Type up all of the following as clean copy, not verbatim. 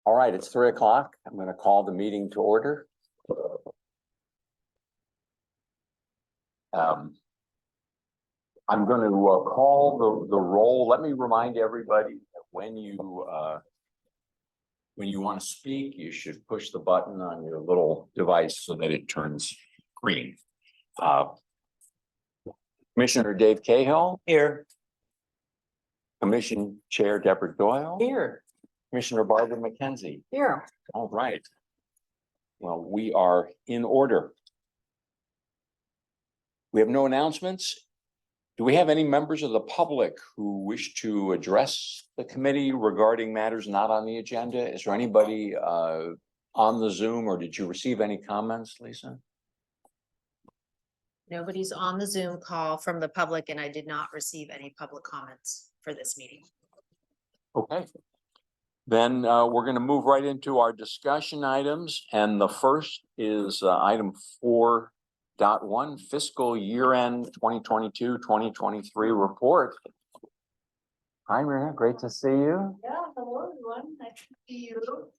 All right, it's 3 o'clock. I'm going to call the meeting to order. I'm going to call the roll. Let me remind everybody that when you want to speak, you should push the button on your little device so that it turns green. Commissioner Dave Cahill. Here. Commission Chair Deborah Doyle. Here. Commissioner Barbara McKenzie. Here. All right. Well, we are in order. We have no announcements. Do we have any members of the public who wish to address the committee regarding matters not on the agenda? Is there anybody on the Zoom, or did you receive any comments, Lisa? Nobody's on the Zoom call from the public, and I did not receive any public comments for this meeting. Okay. Then we're going to move right into our discussion items. And the first is item 4.1, fiscal year-end 2022-2023 report. Hi, Maria. Great to see you. Yeah, hello everyone. Nice to see you.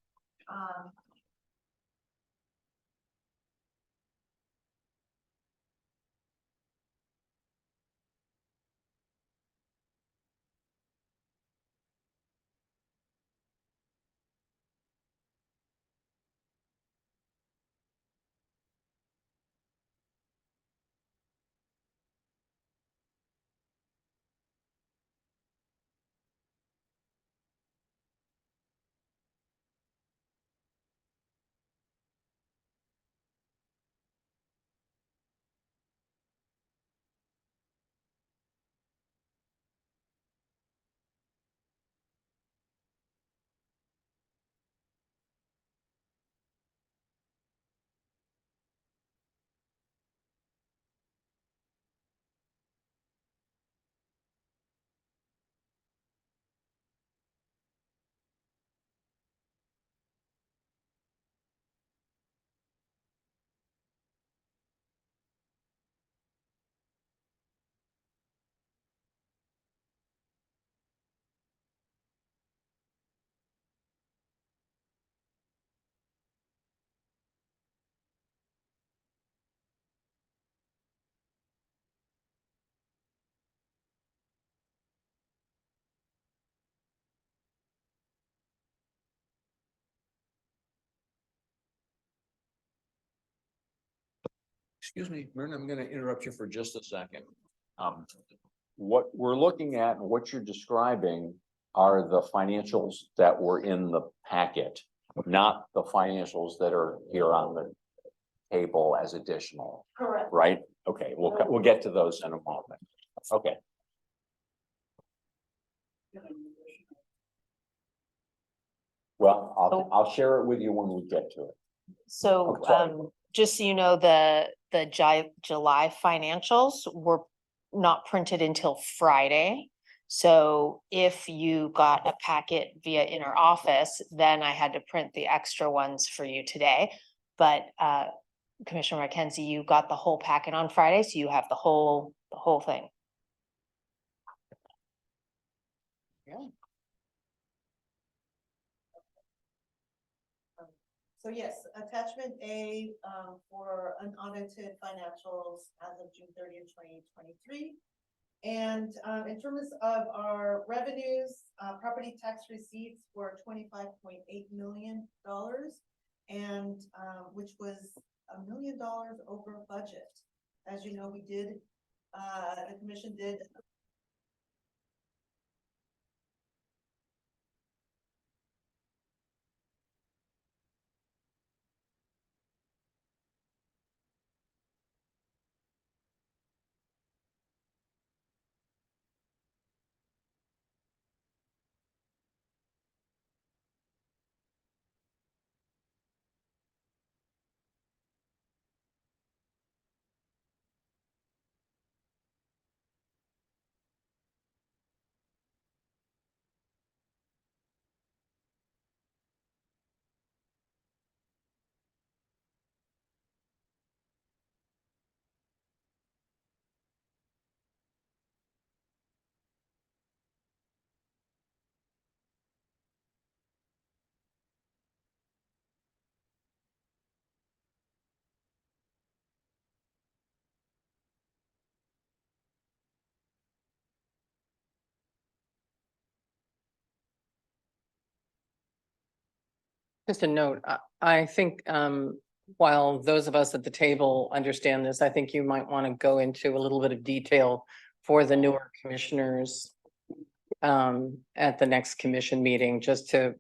Excuse me, Myrna, I'm going to interrupt you for just a second. What we're looking at and what you're describing are the financials that were in the packet, not the financials that are here on the table as additional. Correct. Right? Okay, we'll get to those in a moment. Okay. Well, I'll share it with you when we get to it. So, Okay. just so you know, the July financials were not printed until Friday. So if you got a packet via inner office, then I had to print the extra ones for you today. But Commissioner McKenzie, you got the whole packet on Friday, so you have the whole thing. Yeah. So yes, attachment A for unaudited financials as of June 30th, 2023. And in terms of our revenues, property tax receipts were $25.8 million, and which was $1 million over budget. As you know, we did, the commission did. Just a note, I think, while those of us at the table understand this, I think you might want to go into a little bit of detail for the newer commissioners at the next commission meeting, just to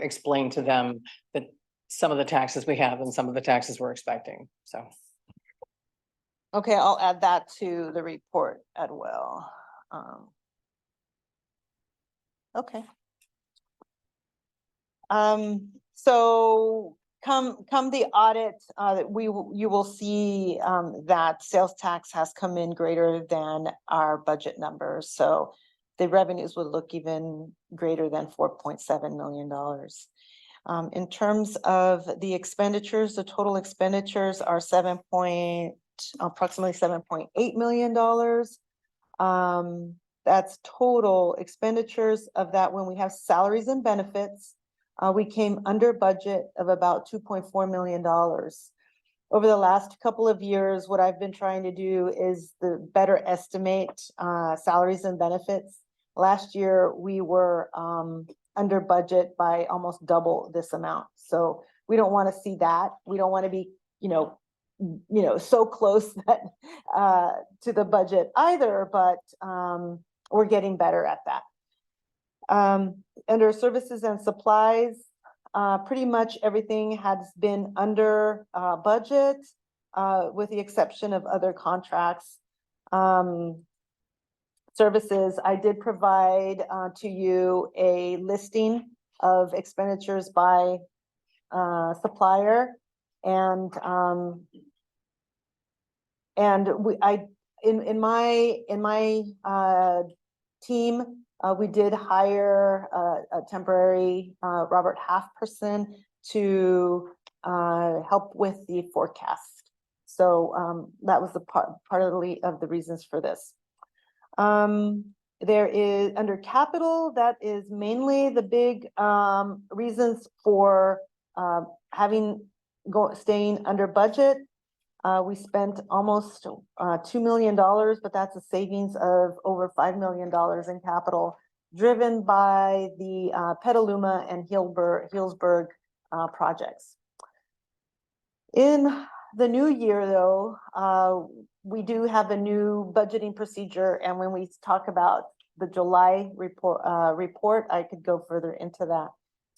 explain to them that some of the taxes we have and some of the taxes we're expecting, so. Okay, I'll add that to the report as well. Okay. So come the audit, you will see that sales tax has come in greater than our budget numbers. So the revenues would look even greater than $4.7 million. In terms of the expenditures, the total expenditures are approximately $7.8 million. That's total expenditures. Of that, when we have salaries and benefits, we came under budget of about $2.4 million. Over the last couple of years, what I've been trying to do is better estimate salaries and benefits. Last year, we were under budget by almost double this amount. So we don't want to see that. We don't want to be, so close that to the budget either, but we're getting better at that. Under services and supplies, pretty much everything has been under budget, with the exception of other contracts. Services, I did provide to you a listing of expenditures by supplier, and in my team, we did hire a temporary Robert Half person to help with the forecast. So that was the part of the reasons for this. There is under capital, that is mainly the big reasons for staying under budget. We spent almost $2 million, but that's a savings of over $5 million in capital, driven by the Petaluma and Healdsburg projects. In the new year, though, we do have a new budgeting procedure, and when we talk about the July report, I could go further into that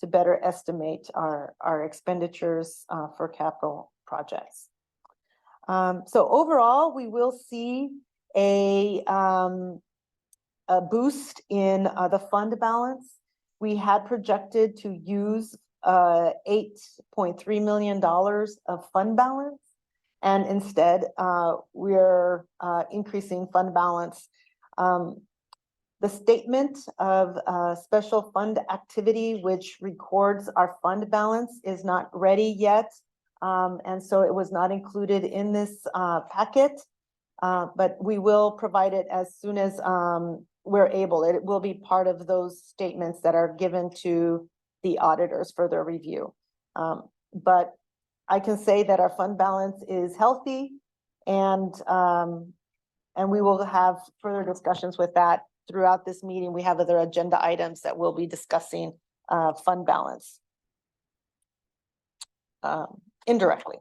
to better estimate our expenditures for capital projects. So overall, we will see a boost in the fund balance. We had projected to use $8.3 million of fund balance, and instead we're increasing fund balance. The statement of special fund activity, which records our fund balance, is not ready yet. And so it was not included in this packet, but we will provide it as soon as we're able. It will be part of those statements that are given to the auditors for their review. But I can say that our fund balance is healthy, and we will have further discussions with that throughout this meeting. We have other agenda items that we'll be discussing fund balance indirectly.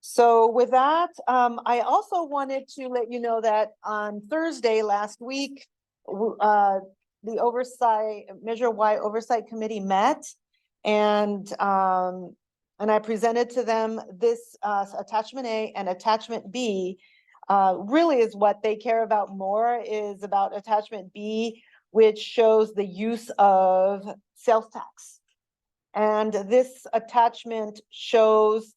So with that, I also wanted to let you know that on Thursday last week, the Measure Y Oversight Committee met, and I presented to them this attachment A and attachment B. Really is what they care about more, is about attachment B, which shows the use of sales tax. And this attachment shows,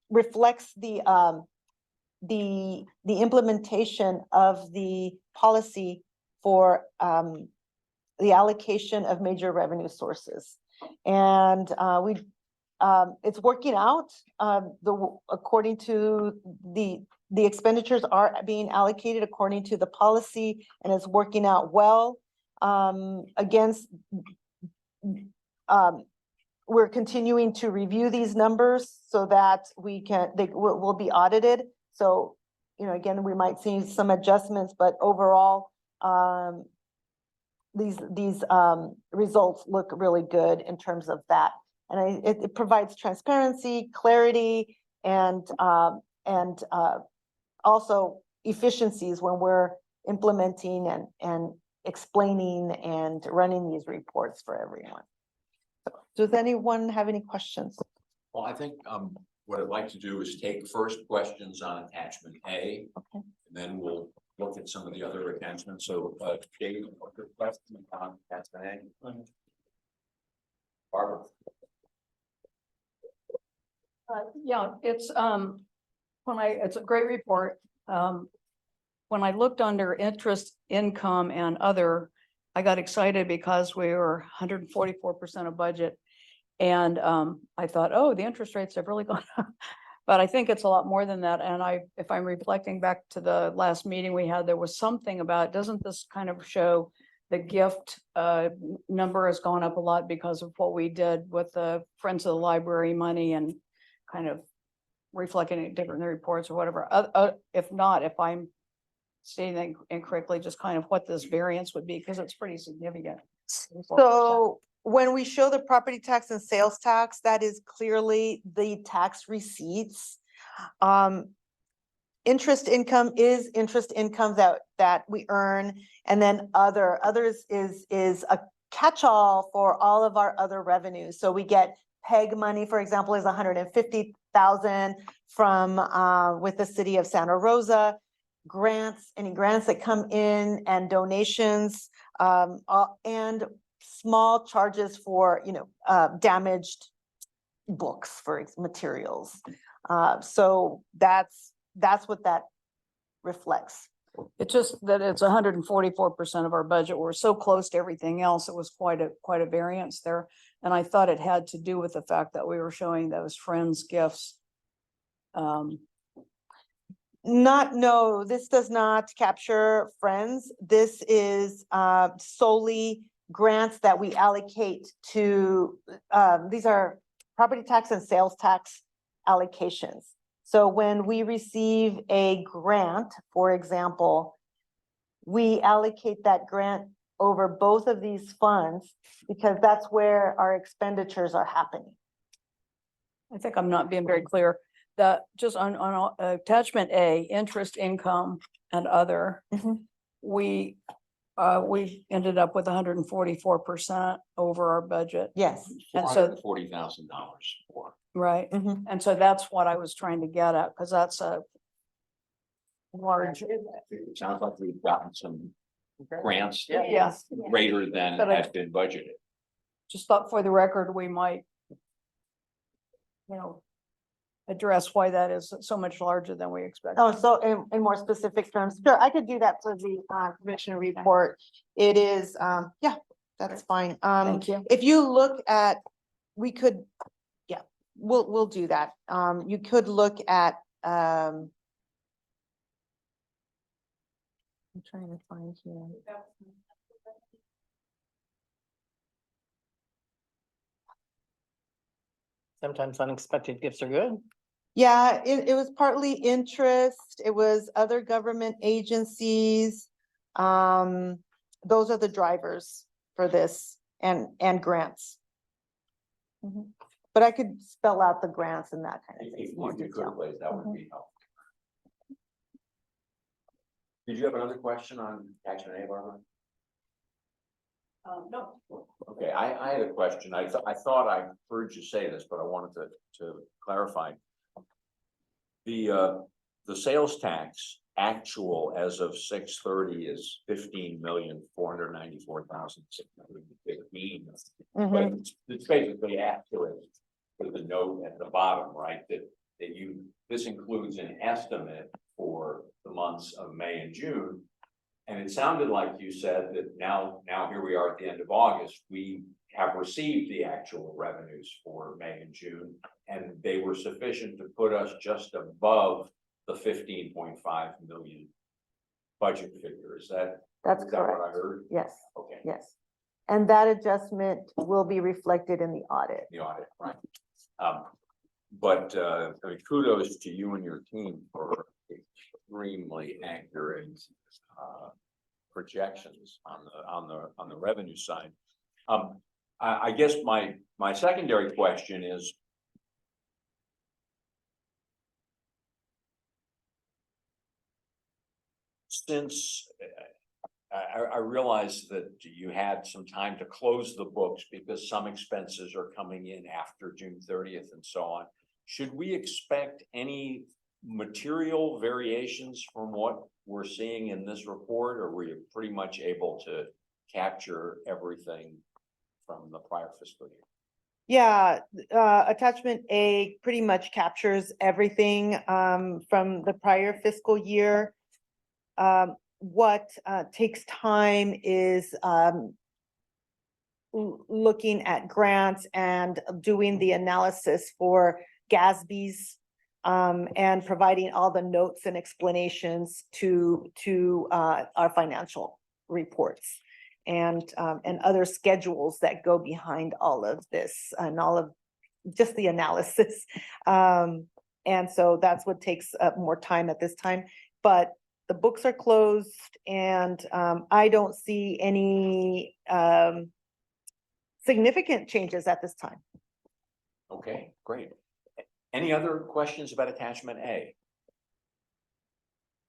reflects the implementation of the policy for the allocation of major revenue sources. And it's working out. According to the expenditures are being allocated according to the policy, and it's working out well. We're continuing to review these numbers so that they will be audited. So, again, we might see some adjustments, but overall, these results look really good in terms of that. And it provides transparency, clarity, and also efficiencies when we're implementing and explaining and running these reports for everyone. Does anyone have any questions? Well, I think what I'd like to do is take first questions on attachment A. Okay. And then we'll look at some of the other attachments. So Dave, what's your question on attachment A? Barbara. Yeah, it's it's a great report. When I looked under interest, income and other, I got excited because we were 144% of budget. And I thought, oh, the interest rates have really gone up. But I think it's a lot more than that. And if I'm reflecting back to the last meeting we had, there was something about, doesn't this kind of show the gift number has gone up a lot because of what we did with the Friends of the Library money and kind of reflecting it different in the reports or whatever. If not, if I'm stating incorrectly, just kind of what this variance would be, because it's pretty significant. So when we show the property tax and sales tax, that is clearly the tax receipts. Interest income is interest income that we earn, and then others is a catch-all for all of our other revenues. So we get PEG money, for example, is 150,000 from with the city of Santa Rosa. Grants, any grants that come in, and donations, and small charges for, damaged books for materials. So that's what that reflects. It's just that it's 144% of our budget. We're so close to everything else. It was quite a variance there. And I thought it had to do with the fact that we were showing those friends gifts. No, this does not capture friends. This is solely grants that we allocate to, these are property tax and sales tax allocations. So when we receive a grant, for example, we allocate that grant over both of these funds because that's where our expenditures are happening. I think I'm not being very clear. That just on attachment A, interest, income and other, Mhm. we ended up with 144% over our budget. Yes. And so, $440,000 more. right. Mhm. And so that's what I was trying to get at, because that's a large. It sounds like we've gotten some grants Yes, greater than But I- had been budgeted. just thought for the record, we might, address why that is so much larger than we expected. Oh, so in more specific terms, sure, I could do that for the commissioner report. It is, yeah, that's fine. Thank you. If you look at, we could, yeah, we'll do that. You could look at, I'm trying to find here. Sometimes unexpected gifts are good. Yeah, it was partly interest, it was other government agencies. Those are the drivers for this and grants. Mhm. But I could spell out the grants and that kind of thing. If more you could, detail. please, that would be helpful. Did you have another question on attachment A, Barbara? No. Okay, I had a question. I thought I heard you say this, but I wanted to clarify. The sales tax actual as of 6/30 is 15,494,615. Mhm. But it's basically accurate with the note at the bottom, right? That this includes an estimate for the months of May and June. And it sounded like you said that now here we are at the end of August, we have received the actual revenues for May and June, and they were sufficient to put us just above the 15.5 million budget figure. Is that That's what I correct. heard? Yes, Okay, yes. And that adjustment will be reflected in the audit. the audit, right? But I mean, kudos to you and your team for extremely accurate projections on the revenue side. I guess my secondary question is, since I realize that you had some time to close the books because some expenses are coming in after June 30th and so on, should we expect any material variations from what we're seeing in this report, or were you pretty much able to capture everything from the prior fiscal year? Yeah, attachment A pretty much captures everything from the prior fiscal year. What takes time is looking at grants and doing the analysis for GASB's and providing all the notes and explanations to our financial reports and other schedules that go behind all of this and all of just the analysis. And so that's what takes up more time at this time, but the books are closed and I don't see any significant changes at this time. Okay, great. Any other questions about attachment A?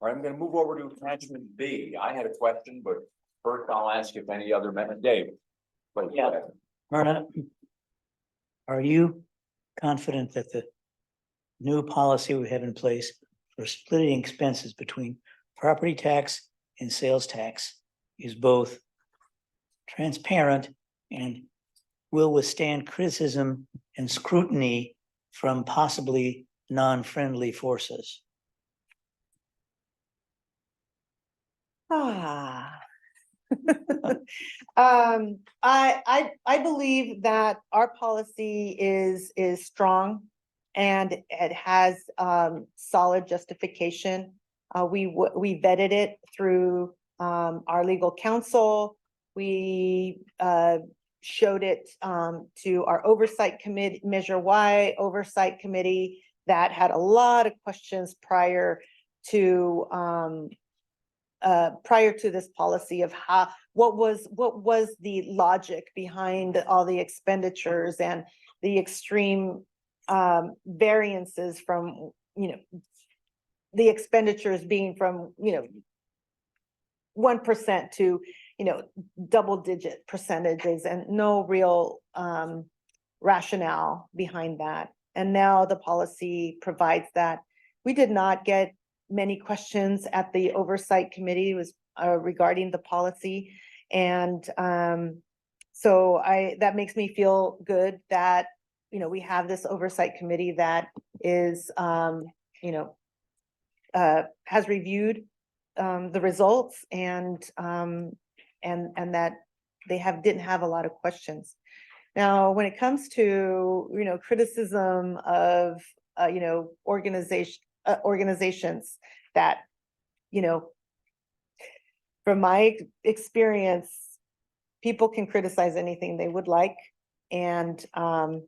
All right, I'm going to move over to attachment B. I had a question, but first I'll ask if any other men, Dave. Please, Yeah. go ahead. Myrna, are you confident that the new policy we have in place for splitting expenses between property tax and sales tax is both transparent and will withstand criticism and scrutiny from possibly non-friendly forces? I believe that our policy is strong and it has solid justification. We vetted it through our legal counsel. We showed it to our oversight committee, Measure Y oversight committee, that had a lot of questions prior to this policy of what was the logic behind all the expenditures and the extreme variances from, the expenditures being from, 1% to, double-digit percentages and no real rationale behind that. And now the policy provides that. We did not get many questions at the oversight committee was regarding the policy. And so that makes me feel good that, we have this oversight committee that is, has reviewed the results and that they didn't have a lot of questions. Now, when it comes to, criticism of, organizations that, from my experience, people can criticize anything they would like. And I'll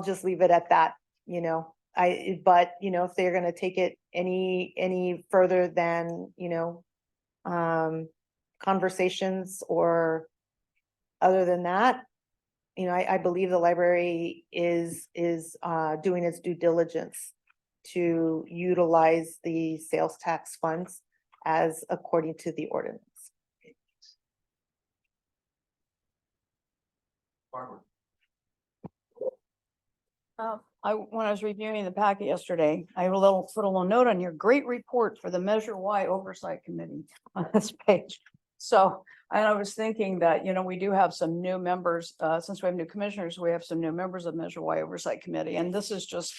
just leave it at that, but if they're going to take it any further than, conversations or other than that, I believe the library is doing its due diligence to utilize the sales tax funds as according to the ordinance. Barbara. When I was reviewing the packet yesterday, I put a little note on your great report for the Measure Y Oversight Committee on this page. So, and I was thinking that, we do have some new members, since we have new commissioners, we have some new members of Measure Y Oversight Committee. And this is just,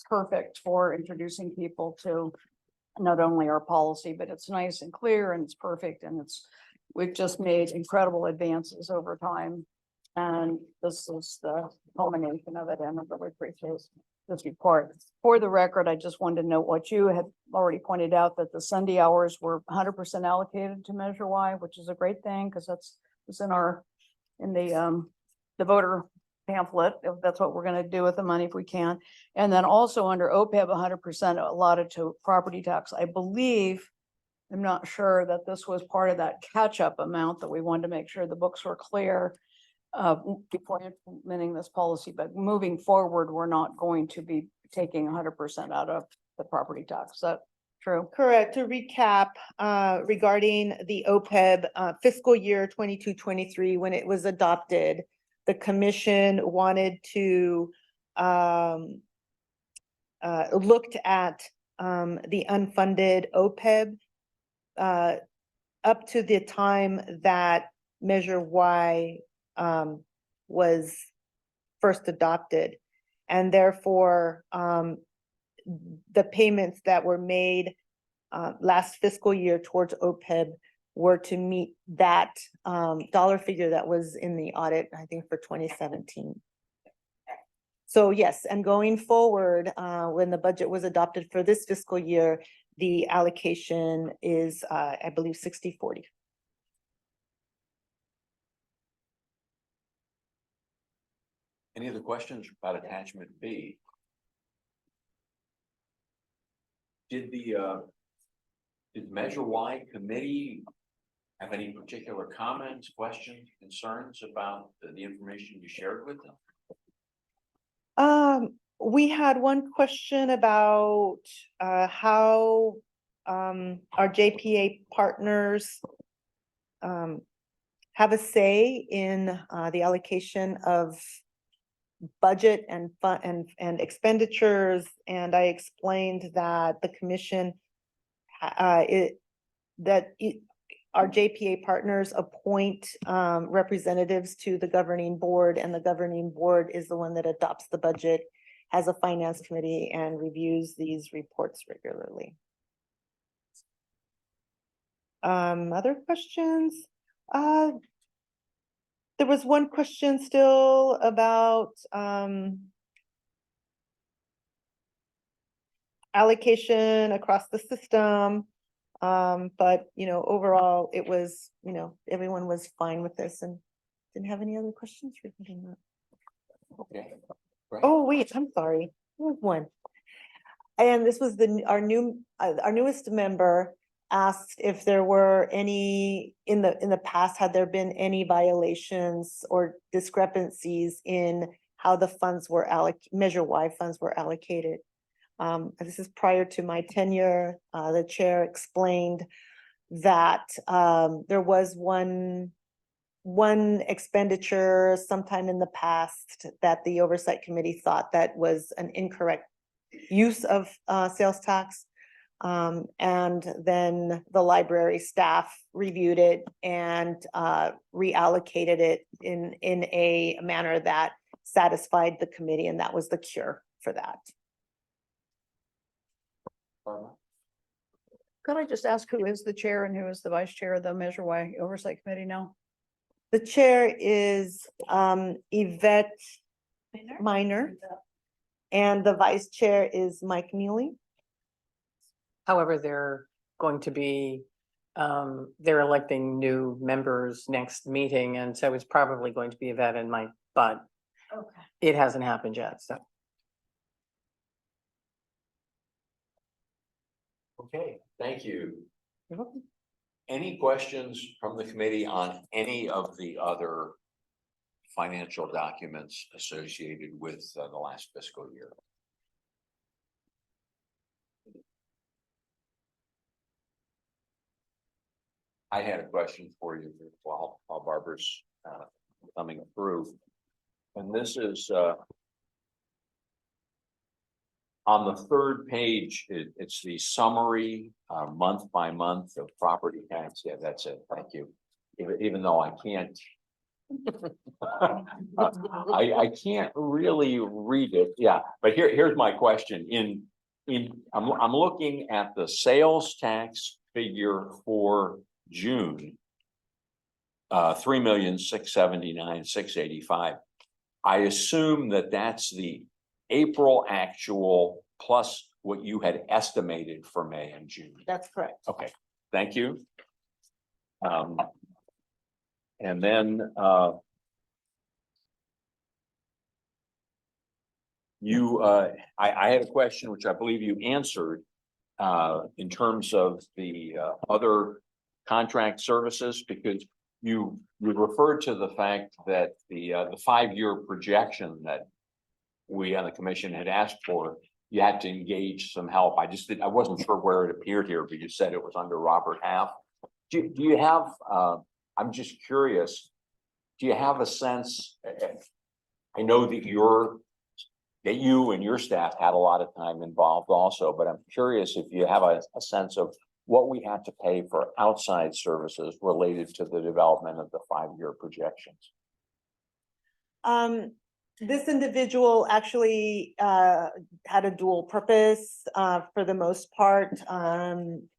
perfect for introducing people to not only our policy, but it's nice and clear and it's perfect. And we've just made incredible advances over time. And this is the culmination of it, and I really appreciate this report. For the record, I just wanted to note what you had already pointed out, that the Sunday hours were 100% allocated to Measure Y, which is a great thing, because that's was in the voter pamphlet, if that's what we're gonna do with the money if we can. And then also under OPEB, 100% allotted to property tax. I believe, I'm not sure that this was part of that catch-up amount that we wanted to make sure the books were clear before implementing this policy, but moving forward, we're not going to be taking 100% out of the property tax. Is that true? Correct. To recap, regarding the OPEB, fiscal year 22-23, when it was adopted, the commission wanted to, looked at, the unfunded OPEB, up to the time that Measure Y, was first adopted. And therefore, the payments that were made last fiscal year towards OPEB were to meet that dollar figure that was in the audit, I think, for 2017. So yes, and going forward, when the budget was adopted for this fiscal year, the allocation is, I believe, 60-40. Any other questions about attachment B? Did did Measure Y committee have any particular comments, questions, concerns about the information you shared with them? We had one question about how our JPA partners have a say in the allocation of budget and fund and expenditures. And I explained that the commission our JPA partners appoint representatives to the governing board, and the governing board is the one that adopts the budget, has a finance committee, and reviews these reports regularly. Other questions? There was one question still about allocation across the system. But overall, it was, everyone was fine with this and didn't have any other questions regarding that. Okay. Great. Oh, wait, I'm sorry. There was one. And this was our newest member asked if there were any in the past, had there been any violations or discrepancies in how the funds were Measure Y funds were allocated. This is prior to my tenure. The chair explained that there was one expenditure sometime in the past that the oversight committee thought that was an incorrect use of sales tax. And then the library staff reviewed it and reallocated it in a manner that satisfied the committee, and that was the cure for that. Could I just ask who is the chair and who is the vice chair of the Measure Y Oversight Committee now? The chair is Yvette Minor, and the vice chair is Mike Neely. However, they're going to be, they're electing new members next meeting, and so it's probably going to be Yvette and Mike, but Okay. it hasn't happened yet, so. Okay, thank you. You're welcome. Any questions from the committee on any of the other financial documents associated with the last fiscal year? I had a question for you while Barbara's coming through. And this is on the third page, it's the summary month by month of property tax. Yeah, that's it. Thank you. Even though I can't. I can't really read it. Yeah, but here's my question. I'm looking at the sales tax figure for June. 3,679,685. I assume that that's the April actual plus what you had estimated for May and June. That's correct. Okay, thank you. And then You, I had a question which I believe you answered. In terms of the other contract services, because you referred to the fact that the 5-year projection that we on the commission had asked for, you had to engage some help. I wasn't sure where it appeared here, but you said it was under Robert Half. Do you have, I'm just curious, do you have a sense? I know that you and your staff had a lot of time involved also, but I'm curious if you have a sense of what we had to pay for outside services related to the development of the 5-year projections. This individual actually had a dual purpose for the most part.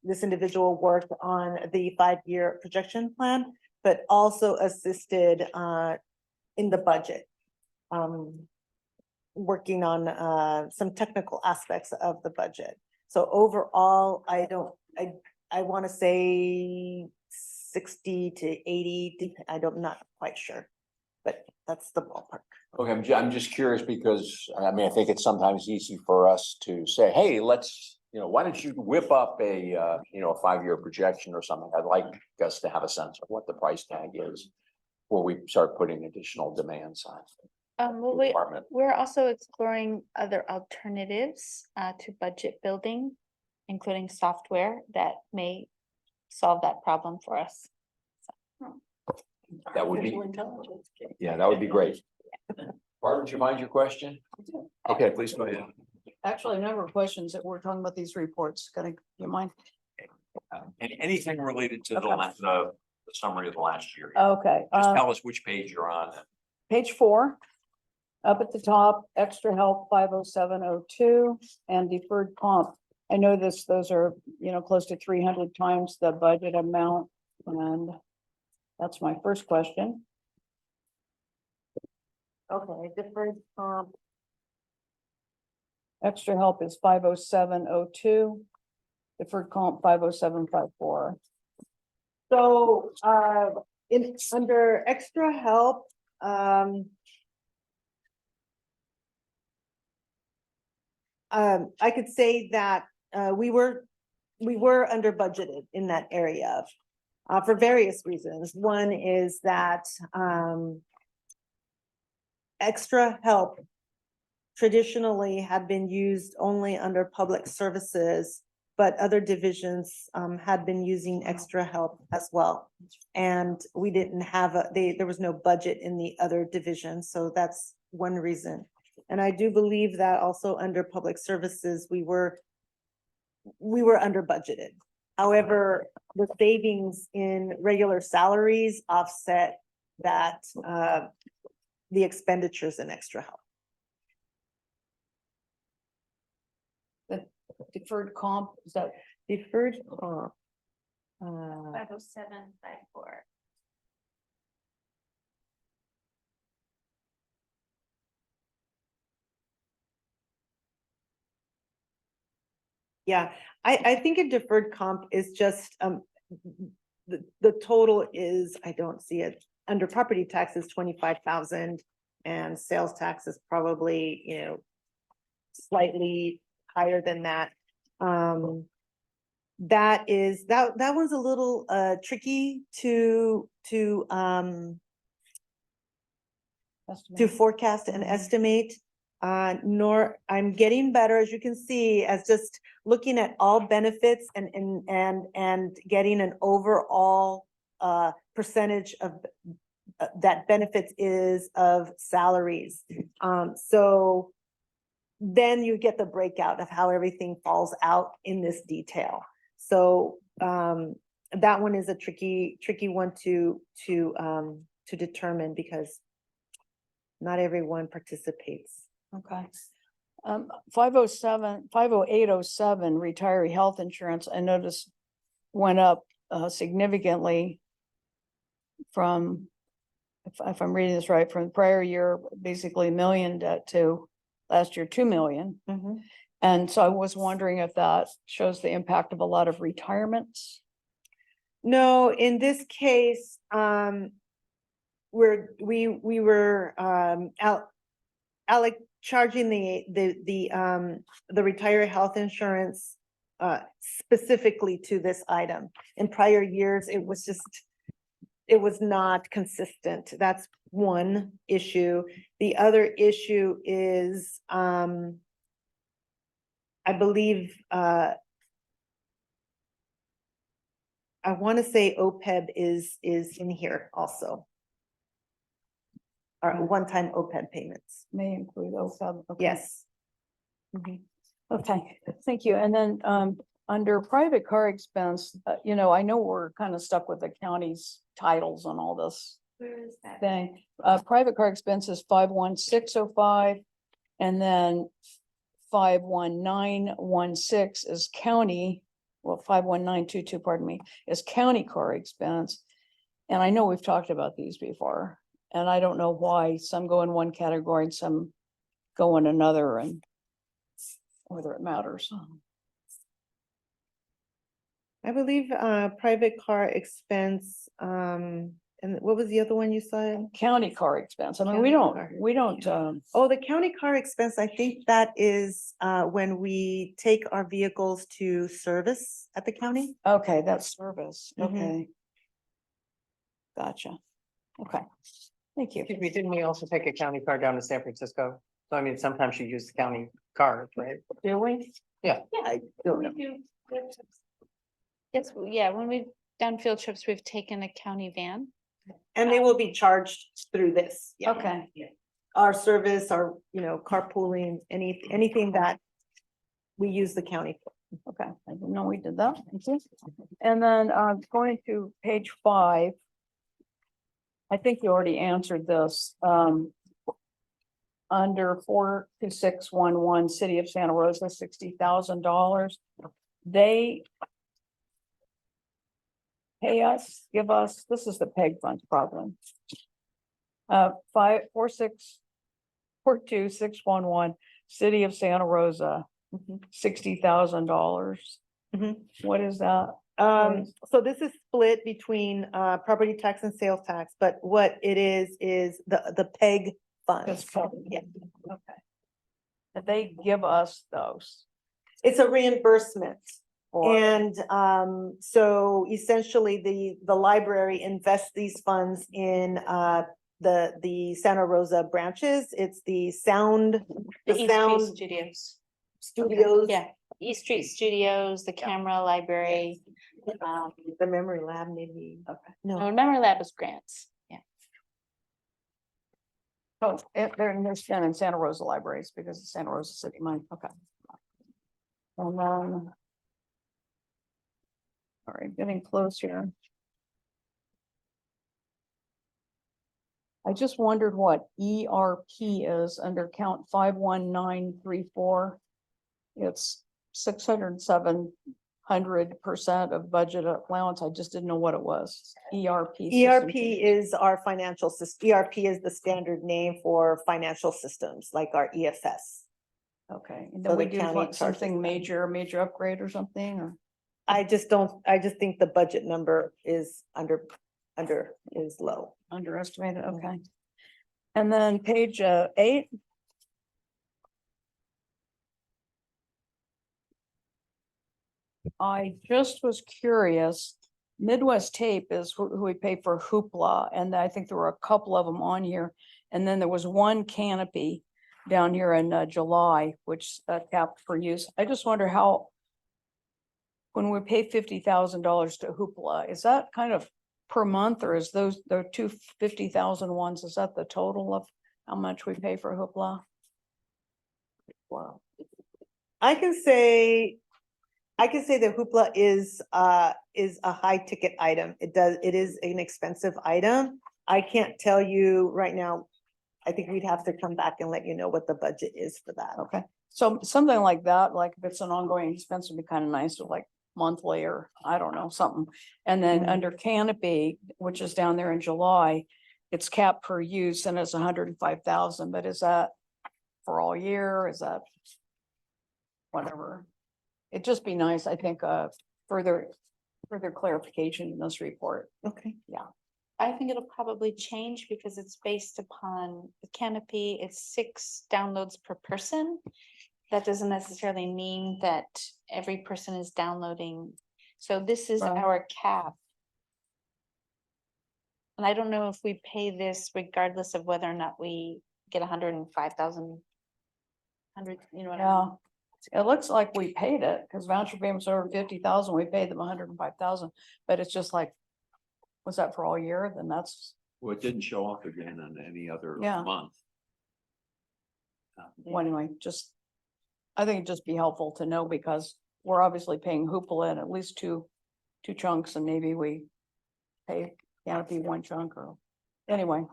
This individual worked on the 5-year projection plan, but also assisted in the budget. Working on some technical aspects of the budget. So overall, I want to say 60 to 80, I'm not quite sure, but that's the ballpark. Okay, I'm just curious because, I mean, I think it's sometimes easy for us to say, hey, let's, why don't you whip up a 5-year projection or something? I'd like us to have a sense of what the price tag is before we start putting additional demands on. Well, we're also exploring other alternatives to budget building, including software that may solve that problem for us. That would be, yeah, that would be great. Barbara, did you find your question? Okay, please go ahead. Actually, a number of questions that we're talking about these reports. You mind? And anything related to the summary of the last year. Okay. Just tell us which page you're on. Page 4, up at the top, extra help 50702 and deferred comp. I know those are, close to 300 times the budget amount. And that's my first question. Okay, deferred comp. Extra help is 50702. Deferred comp 50754. So, under extra help, I could say that, we were under budgeted in that area, for various reasons. One is that, extra help traditionally had been used only under public services, but other divisions had been using extra help as well. And we didn't have there was no budget in the other divisions, so that's one reason. And I do believe that also under public services, we were under budgeted. However, the savings in regular salaries offset that, the expenditures in extra help. The deferred comp, is that Deferred comp. 50754. Yeah, I think a deferred comp is just, the total is, I don't see it, under property taxes, 25,000 and sales tax is probably, slightly higher than that. That one's a little, tricky to forecast and estimate. Nor I'm getting better, as you can see, as just looking at all benefits and getting an overall percentage of that benefits is of salaries. So then you get the breakout of how everything falls out in this detail. So that one is a tricky one to determine because not everyone participates. okay? 50807 retiree health insurance, I noticed went up significantly from, if I'm reading this right, from the prior year, basically $1 million to last year, 2 million. Mm-hmm. And so I was wondering if that shows the impact of a lot of retirements. No, in this case, we were charging the retiree health insurance specifically to this item. In prior years, it was not consistent. That's one issue. The other issue is, I believe, I want to say OPEB is in here also. Our one-time OPEB payments. May include OPEB. Okay. Yes. Okay, thank you. And then, under private car expense, you know, I know we're kind of stuck with the county's titles on all this Where is that? thing. Private car expense is 51605, and then 51916 is county, well, 51922, pardon me, is county car expense. And I know we've talked about these before, and I don't know why some go in one category and some go in another, and whether it matters. I believe private car expense, and what was the other one you said? County car expense. I mean, County car, we don't, Oh, the county car expense, I think that is when we take our vehicles to service at the county. okay, that's service. Mhm. Okay. Gotcha. Okay, thank you. Excuse me, didn't we also take a county car down to San Francisco? So I mean, sometimes you use the county cars, right? Do we? Yeah, I don't know. We do field trips. Yes, yeah, when we've done field trips, we've taken a county van. And they will be charged through this. Yeah. Okay. Our service, our, carpooling, anything that we use the county for. Okay, I didn't know we did that. Thank you. And then going to page 5. I think you already answered this. Under 42611, City of Santa Rosa, $60,000. They pay us, give us, this is the PEG funds problem. 42611, City of Santa Rosa, $60,000. Mhm. What is that? So this is split between property tax and sales tax, but what it is the PEG funds. It's covered. Yeah. Okay. That they give us those. It's a reimbursement. Or, And so essentially the library invests these funds in the Santa Rosa branches. It's the sound, The the East Street sound Studios. studios. Yeah, East Street Studios, the camera library. The memory lab maybe. Okay. No, Memory Lab is grants. Yeah. so they're spent in Santa Rosa libraries because it's Santa Rosa city money. Okay. And then. All right, getting close here. I just wondered what ERP is under count 51934. It's 607% of budget allowance. I just didn't know what it was. ERP. system ERP change. is our financial system. ERP is the standard name for financial systems, like our EFS. Okay, and So then we the do county want charges something them. major upgrade or something, or? I just think the budget number is is low. Underestimated, okay. And then page 8. I just was curious, Midwest Tape is who we pay for Hoopla, and I think there were a couple of them on here. And then there was one canopy down here in July, which capped for use. I just wonder how, when we pay $50,000 to Hoopla, is that kind of per month, or is the two 50,000 ones, is that the total of how much we pay for Hoopla? Wow. I can say that Hoopla is a high ticket item. It is an expensive item. I can't tell you right now. I think we'd have to come back and let you know what the budget is for that. Okay, so something like that, like if it's an ongoing expense, would be kind of nice to like monthly, or I don't know, something. And then under canopy, which is down there in July, it's capped per use and it's 105,000, but is that for all year? Is that whatever? It'd just be nice, I think, further clarification in this report. Okay. I think it'll probably change because it's based upon the Canopy, it's 6 downloads per person. That doesn't necessarily mean that every person is downloading. So this is Right. our cap. And I don't know if we pay this regardless of whether or not we get 105,000. You know what I Yeah. mean? It looks like we paid it, because voucher payments over 50,000, we paid them 105,000, but it's just like, was that for all year? Then that's, Well, it didn't show up again on any other Yeah. month. well, anyway, just, I think it'd just be helpful to know, because we're obviously paying Hoopla in at least two chunks, and maybe we pay Canopy one chunk, or, anyway.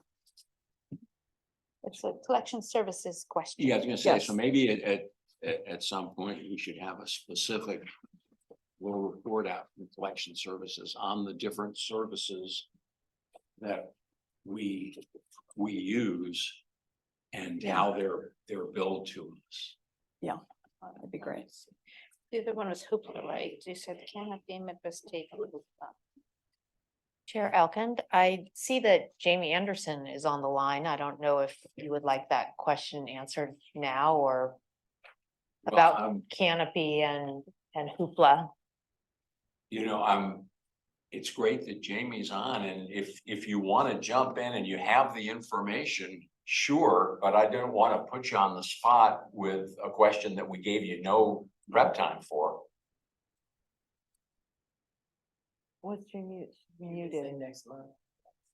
It's a collection services question. Yeah, I was gonna say, so Yes. maybe at some point, we should have a specific little report out from collection services on the different services that we use and Yeah. how they're billed to us. That'd be great. The other one was Hoopla, right? You said Canopy, Midwest State. Hoopla. Chair Elkind, I see that Jamie Anderson is on the line. I don't know if you would like that question answered now or Well, about Canopy and Hoopla. You know, it's great that Jamie's on, and if you want to jump in and you have the information, sure, but I don't want to put you on the spot with a question that we gave you no prep time for. What's your muted? Next month.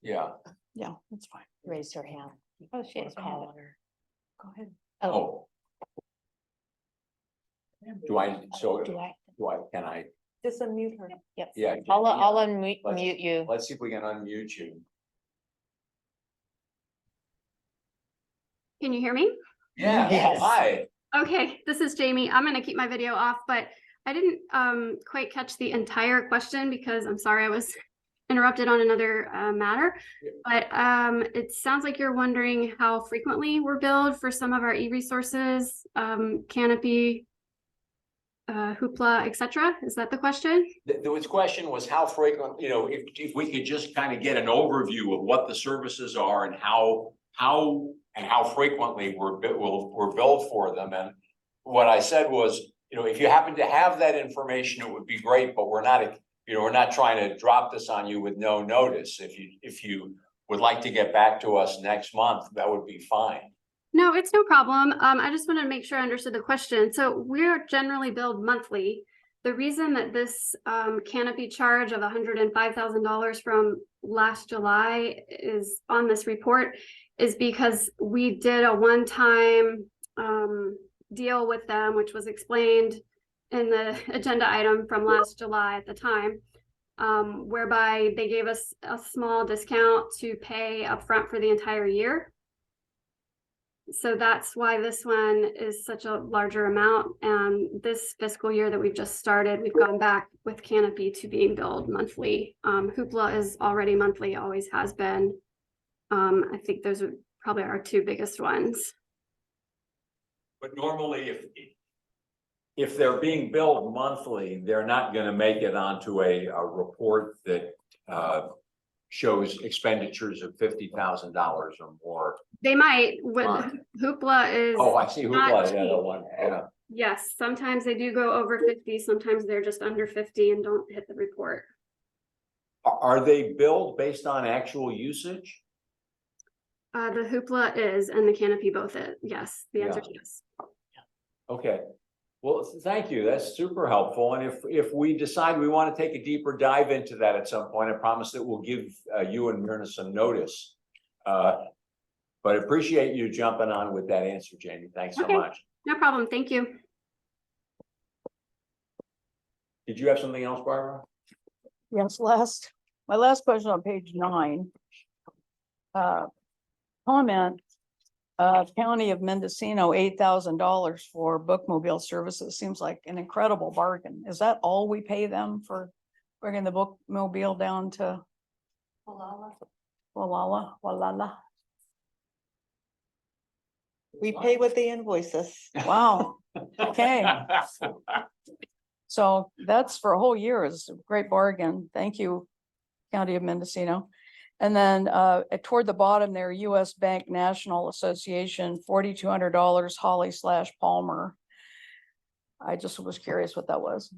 Yeah, Yeah, that's fine. Raised her hand. Oh, she has Or her hand call up. on her. Go ahead. oh. Do I, so, can I, Just unmute her. Yep. yeah. I'll Let's- unmute you. Let's see if we can unmute you. Can you hear me? Yeah, Yes. hi. Okay, this is Jamie. I'm gonna keep my video off, but I didn't quite catch the entire question because I'm sorry I was interrupted on another matter. But it sounds like you're wondering how frequently we're billed for some of our e-resources, Canopy, Hoopla, etc. Is that the question? The question was how frequent, you know, if we could just kind of get an overview of what the services are and how frequently we're billed for them. And what I said was, you know, if you happen to have that information, it would be great, but we're not trying to drop this on you with no notice. If you would like to get back to us next month, that would be fine. No, it's no problem. I just want to make sure I understood the question. So we're generally billed monthly. The reason that this Canopy charge of $105,000 from last July is on this report is because we did a one-time deal with them, which was explained in the agenda item from last July at the time, whereby they gave us a small discount to pay upfront for the entire year. So that's why this one is such a larger amount. And this fiscal year that we've just started, we've gone back with Canopy to being billed monthly. Hoopla is already monthly, always has been. I think those are probably our two biggest ones. But normally, if they're being billed monthly, they're not gonna make it onto a report that shows expenditures of $50,000 or more. They might, with Fine. Hoopla is. Oh, I see not Hoopla, yeah, the cheap. one, yeah. Yes, sometimes they do go over 50, sometimes they're just under 50 and don't hit the report. Are they billed based on actual usage? The Hoopla is, and the Canopy both is, yes, the answer is yes. Okay, well, thank you, that's super helpful, and if we decide we want to take a deeper dive into that at some point, I promise that we'll give you and Myrna some notice. But appreciate you jumping on with that answer, Jamie, thanks so Okay. much. No problem, thank you. Did you have something else, Barbara? Yes, my last question on page 9. Comment, County of Mendocino, $8,000 for bookmobile services. Seems like an incredible bargain. Is that all we pay them for bringing the bookmobile down to Walala? We pay what they invoice us. Wow. Okay. So that's for a whole year is a great bargain. Thank you, County of Mendocino. And then toward the bottom there, US Bank National Association, $4,200, Holly/Palmer. I just was curious what that was.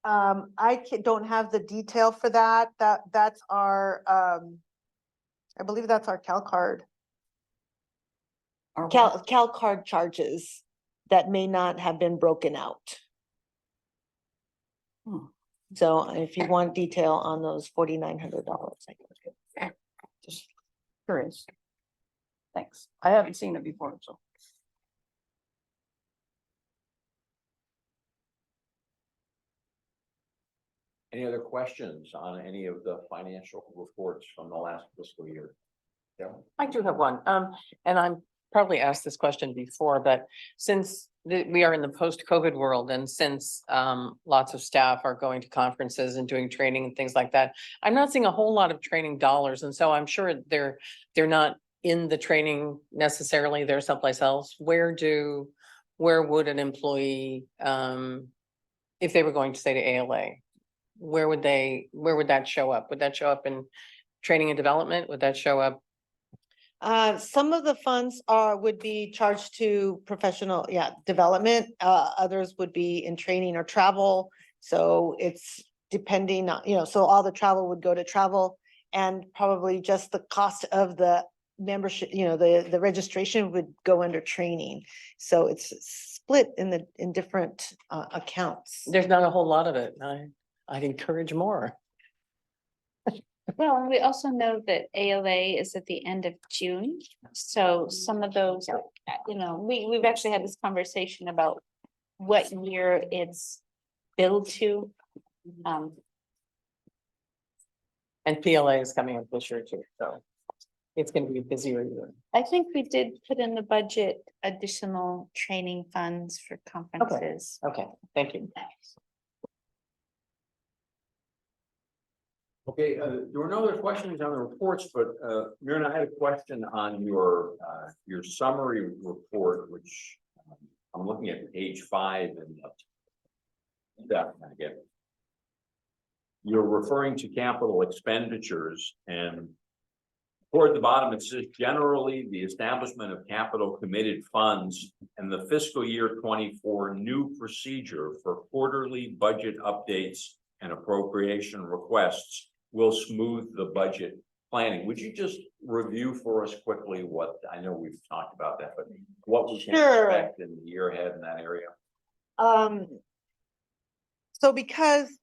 Don't have the detail for that. That's our, I believe that's our CalCard. Or what? CalCard charges that may not have been broken out. Hmm. So if you want detail on those $4,900, I can. Just curious. Thanks. I haven't seen it before, so. Any other questions on any of the financial reports from the last fiscal year? Yeah. I do have one, and I'm probably asked this question before, but since we are in the post-COVID world and since lots of staff are going to conferences and doing training and things like that, I'm not seeing a whole lot of training dollars, and so I'm sure they're not in the training necessarily, they're someplace else. Where would an employee, if they were going to say to ALA, where would that show up? Would that show up in training and development? Would that show up? Some of the funds would be charged to professional, development. Others would be in training or travel. So it's depending on, so all the travel would go to travel, and probably just the cost of the membership, the registration would go under training. So it's split in different accounts. There's not a whole lot of it. I'd encourage more. Well, and we also know that ALA is at the end of June, so some of those, we've actually had this conversation about what year it's billed to. And PLA is coming up this year too, so it's gonna be a busier year. I think we did put in the budget additional training funds for conferences. Okay, thank you. Okay, there were no other questions on the reports, but Myrna, I had a question on your summary report, which I'm looking at page 5 and that again. You're referring to capital expenditures, and toward the bottom it says generally the establishment of capital committed funds and the fiscal year 24 new procedure for quarterly budget updates and appropriation requests will smooth the budget planning. Would you just review for us quickly what, I know we've talked about that, but what we can Sure. expect in the year ahead in that area? So because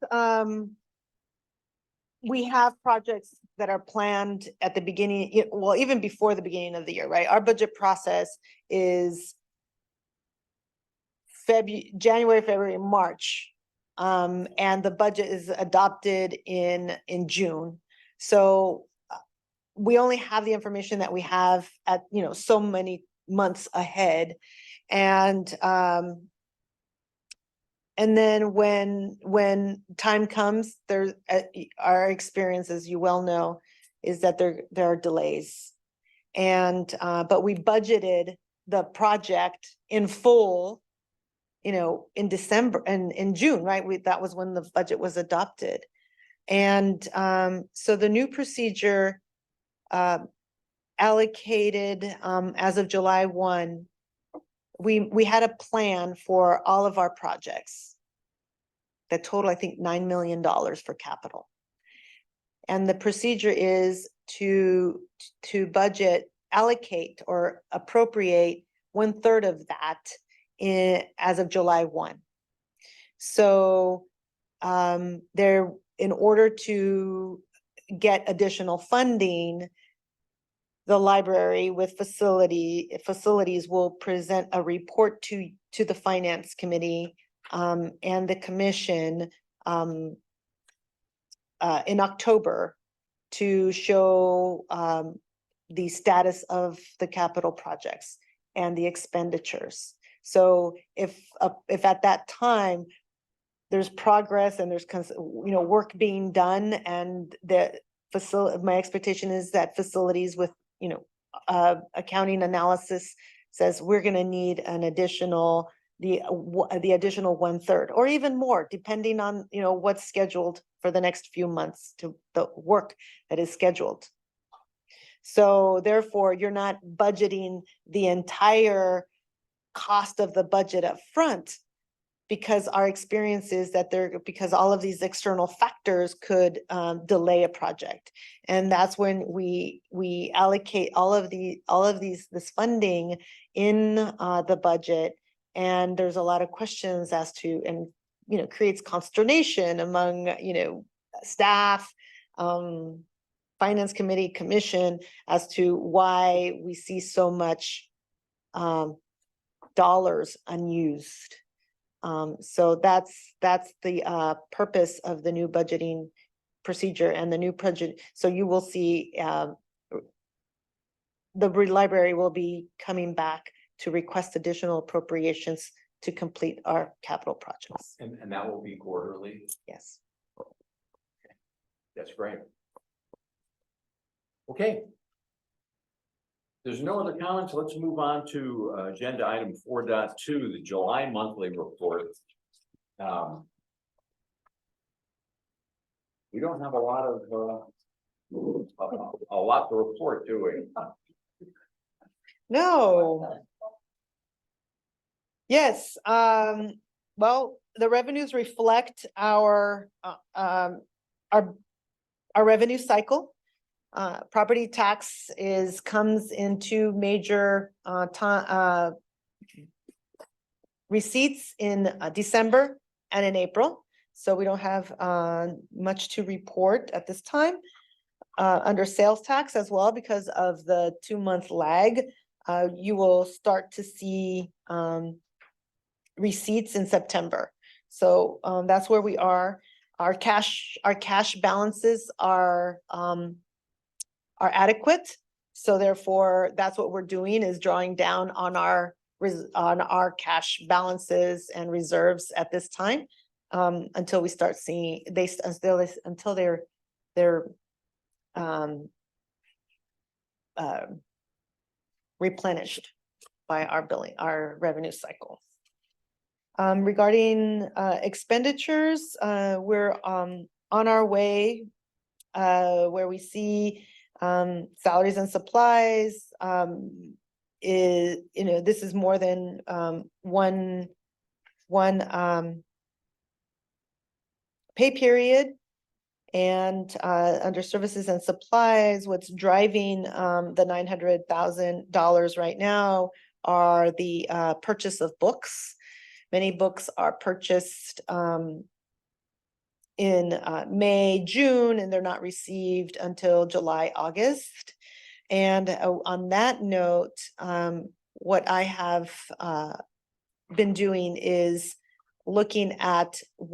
we have projects that are planned at the beginning, well, even before the beginning of the year, right? Our budget process is January, February, March. And the budget is adopted in June. So we only have the information that we have at, so many months ahead. And then when time comes, there, our experience, as you well know, is that there are delays. And, but we budgeted the project in full, in December and in June, right? That was when the budget was adopted. And so the new procedure allocated as of July 1, we had a plan for all of our projects that total, I think, $9 million for capital. And the procedure is to allocate or appropriate 1/3 of that as of July 1. So in order to get additional funding, the library with facilities will present a report to the finance committee and the commission in October to show the status of the capital projects and the expenditures. So if at that time there's progress and there's work being done, and the my expectation is that facilities with accounting analysis says we're going to need an additional the additional 1/3, or even more, depending on, what's scheduled for the next few months to the work that is scheduled. So therefore, you're not budgeting the entire cost of the budget up front, because our experience is that because all of these external factors could delay a project. And that's when we allocate all of this funding in the budget. And there's a lot of questions as to, and creates consternation among staff, finance committee, commission, as to why we see so much dollars unused. So that's the purpose of the new budgeting procedure and the new budget. So you will see the library will be coming back to request additional appropriations to complete our capital projects. And that will be quarterly. Yes. That's great. Okay. There's no other comments. Let's move on to agenda item 4.2, the July monthly report. We don't have a lot to report, do we? No. Yes, well, the revenues reflect our revenue cycle. Property tax comes in two major receipts in December and in April. So we don't have much to report at this time. Under sales tax as well, because of the 2-month lag, you will start to see receipts in September. So that's where we are. Our cash balances are adequate. So therefore, that's what we're doing, is drawing down on our cash balances and reserves at this time, until we start seeing until they're replenished by our revenue cycle. Regarding expenditures, we're on our way, where we see salaries and supplies this is more than one pay period. And under services and supplies, what's driving the $900,000 right now are the purchase of books. Many books are purchased in May, June, and they're not received until July, August. And on that note, what I have been doing is looking at a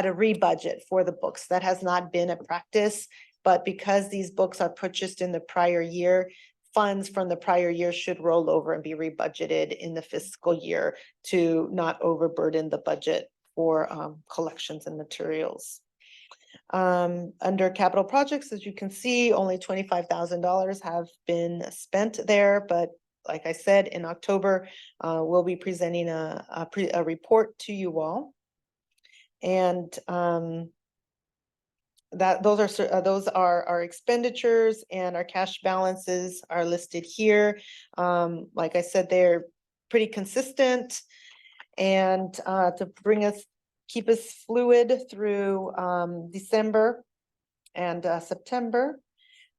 rebudget for the books. That has not been a practice, but because these books are purchased in the prior year, funds from the prior year should roll over and be rebudgeted in the fiscal year to not overburden the budget for collections and materials. Under capital projects, as you can see, only $25,000 have been spent there, but like I said, in October, we'll be presenting a report to you all. And those are our expenditures, and our cash balances are listed here. Like I said, they're pretty consistent, and to keep us fluid through December and September.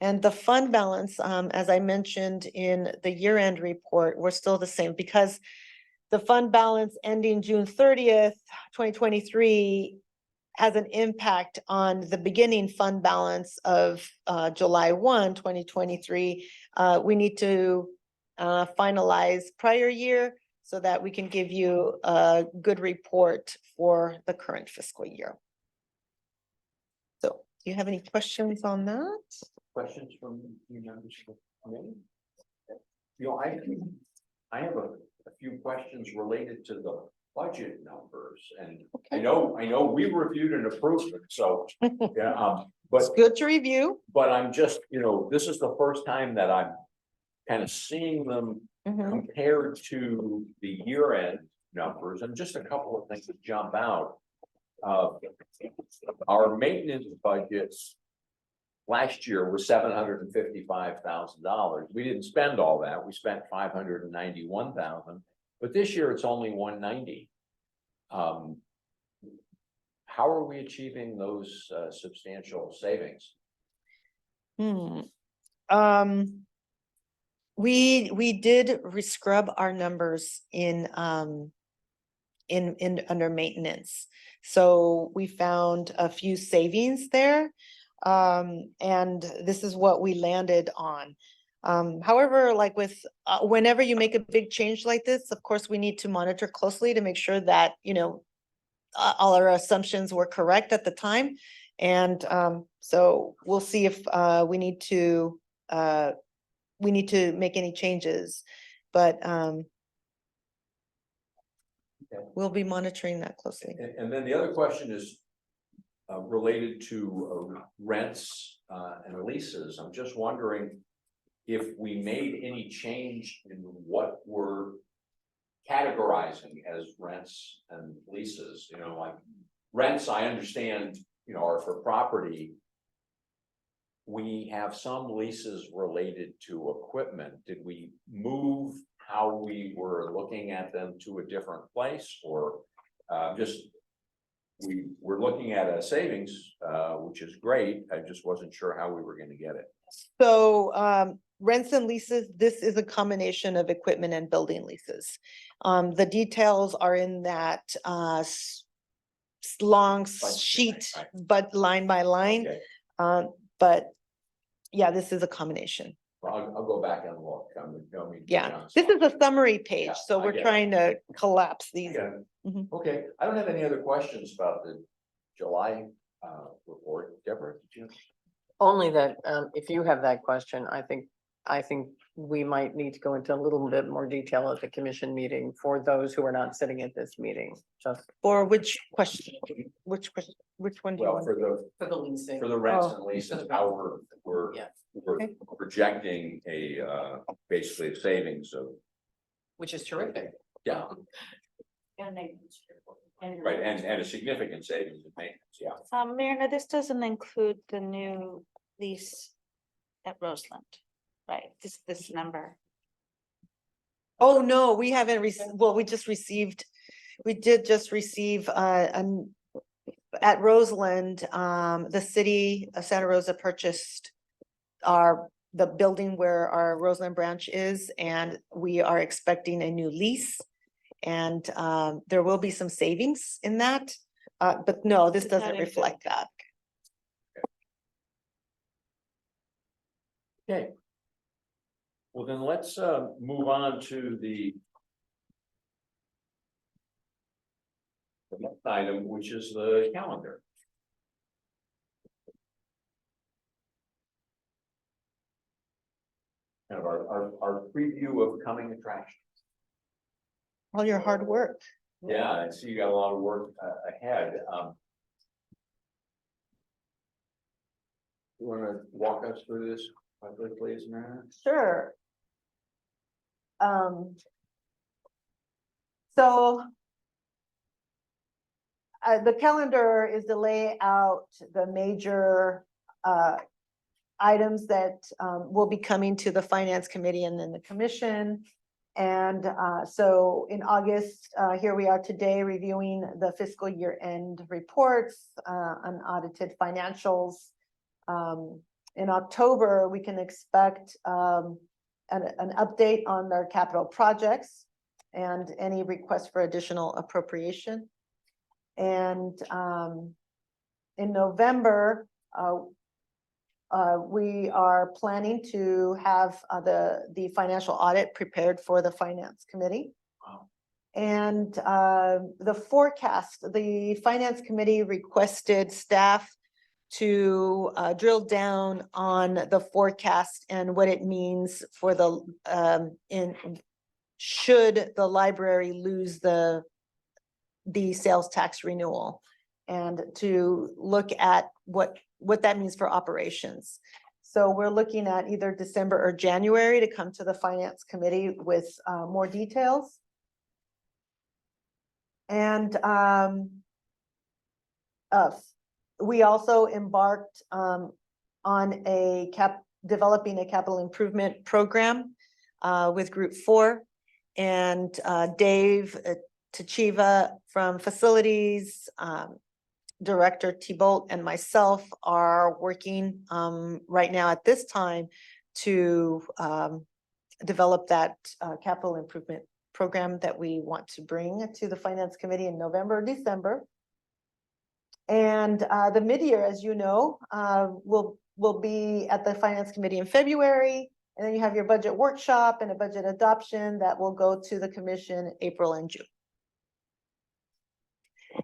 And the fund balance, as I mentioned in the year-end report, we're still the same, because the fund balance ending June 30th, 2023 has an impact on the beginning fund balance of July 1, 2023. We need to finalize prior year so that we can give you a good report for the current fiscal year. So, do you have any questions on that? Questions from you members of the committee? I have a few questions related to the budget numbers, and Okay. I know we reviewed and approved it, so yeah, It's but good to review. I'm just, this is the first time that I'm kind of seeing them Mhm. compared to the year end numbers and just a couple of things that jump out. Our maintenance budgets last year was $755,000. We didn't spend all that. We spent $591,000, but this year it's only $190. How are we achieving those substantial savings? We did rescrub our numbers in under maintenance. So we found a few savings there. And this is what we landed on. However, like with, whenever you make a big change like this, of course, we need to monitor closely to make sure that, you know, all our assumptions were correct at the time. And, so we'll see if, we need to make any changes, but, we'll be monitoring that closely. And then the other question is related to rents and leases. I'm just wondering if we made any change in what we're categorizing as rents and leases. You know, like rents, I understand, you know, are for property. We have some leases related to equipment. Did we move how we were looking at them to a different place, or just we were looking at a savings, which is great. I just wasn't sure how we were going to get it. So, rents and leases, this is a combination of equipment and building leases. The details are in that, long sheet, right. but line by line. Okay. But yeah, this is a combination. Well, I'll go back and look. Yeah, this is a summary page, Yeah, so I we're get it. trying to collapse these. Yeah. Mhm. Okay, I don't have any other questions about the July report. Deborah, did you? Only that, if you have that question, I think we might need to go into a little bit more detail at the commission meeting for those who are not sitting at this meeting, just For which question? Which question? Which one do you Well, want? for the leasing. for the rents Oh. and leases, how we're Yeah. Okay. projecting basically a savings of, Which is terrific. yeah, right, and a significant savings in maintenance, yeah. Marina, this doesn't include the new lease at Roseland, right? This number. Oh, no, we haven't received, well, we did just receive, at Roseland, the city of Santa Rosa purchased the building where our Roseland branch is, and we are expecting a new lease. And, there will be some savings in that, but no, this It's not doesn't included. reflect that. Okay. Well, then let's move on to the next item, which is the calendar. Kind of our preview of coming attractions. All your hard work. Yeah, I see you got a lot of work ahead. You want to walk us through this quickly, please, Marina? Sure. So the calendar is to lay out the major items that will be coming to the finance committee and then the commission. And so in August, here we are today reviewing the fiscal year end reports, unaudited financials. In October, we can expect an update on their capital projects and any requests for additional appropriation. And in November, we are planning to have the financial audit prepared for the finance committee. Wow. And the forecast, the finance committee requested staff to drill down on the forecast and what it means for the should the library lose the sales tax renewal, and to look at what that means for operations. So we're looking at either December or January to come to the finance committee with more details. And uh, we also embarked on developing a capital improvement program with Group 4. And Dave Tachiva from Facilities, Director T-Bolt and myself are working right now at this time to develop that capital improvement program that we want to bring to the Finance Committee in November or December. And the mid-year, as you know, will be at the Finance Committee in February. And then you have your budget workshop and a budget adoption that will go to the commission in April and June.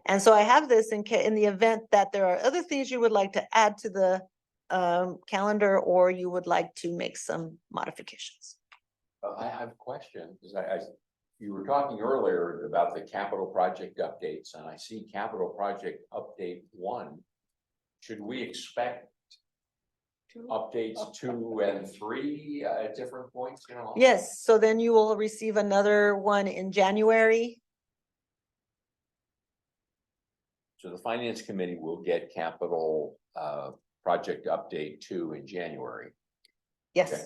And so I have this in the event that there are other things you would like to add to the calendar, or you would like to make some modifications. I have a question, because you were talking earlier about the capital project updates, and I see capital project update 1. Should we expect updates 2 and 3 at different points? Yes, so then you will receive another one in January. So the Finance Committee will get capital project update 2 in January. Yes. Okay.